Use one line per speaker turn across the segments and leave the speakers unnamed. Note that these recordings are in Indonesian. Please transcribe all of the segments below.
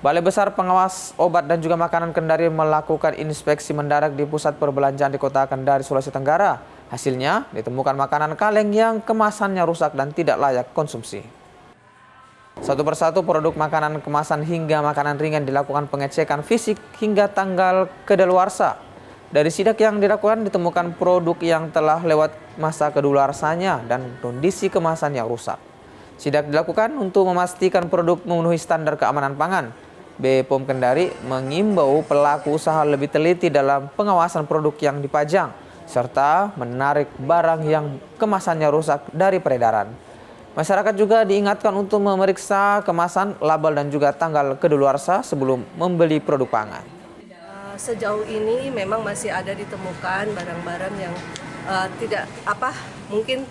Balai Besar Pengawas Obat dan juga Makanan Kendari melakukan inspeksi mendadak di pusat perbelanjaan di Kota Kendari, Sulawesi Tenggara. Hasilnya, ditemukan makanan kaleng yang kemasannya rusak dan tidak layak konsumsi. Satu persatu produk makanan kemasan hingga makanan ringan dilakukan pengecekan fisik hingga tanggal kedaluarsa. Dari sidak yang dilakukan ditemukan produk yang telah lewat masa kedaluarsanya dan kondisi kemasan yang rusak. Sidak dilakukan untuk memastikan produk memenuhi standar keamanan pangan. BPOM Kendari mengimbau pelaku usaha lebih teliti dalam pengawasan produk yang dipajang, serta menarik barang yang kemasannya rusak dari peredaran. Masyarakat juga diingatkan untuk memeriksa kemasan, label dan juga tanggal kedaluarsa sebelum membeli produk pangan.
Sejauh ini memang masih ada ditemukan barang-barang yang mungkin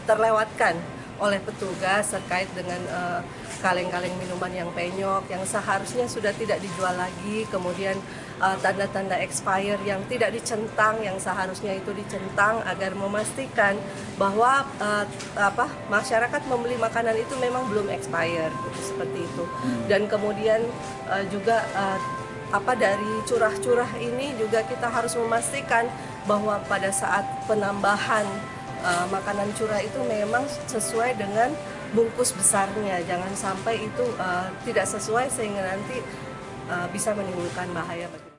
terlewatkan oleh petugas terkait dengan kaleng-kaleng minuman yang penyok yang seharusnya sudah tidak dijual lagi, kemudian tanda-tanda expire yang tidak dicentang yang seharusnya itu dicentang agar memastikan bahwa masyarakat membeli makanan itu memang belum expire seperti itu. Dan kemudian juga dari curah-curah ini juga kita harus memastikan bahwa pada saat penambahan makanan curah itu memang sesuai dengan bungkus besarnya, jangan sampai itu tidak sesuai sehingga nanti bisa menimbulkan bahaya bagi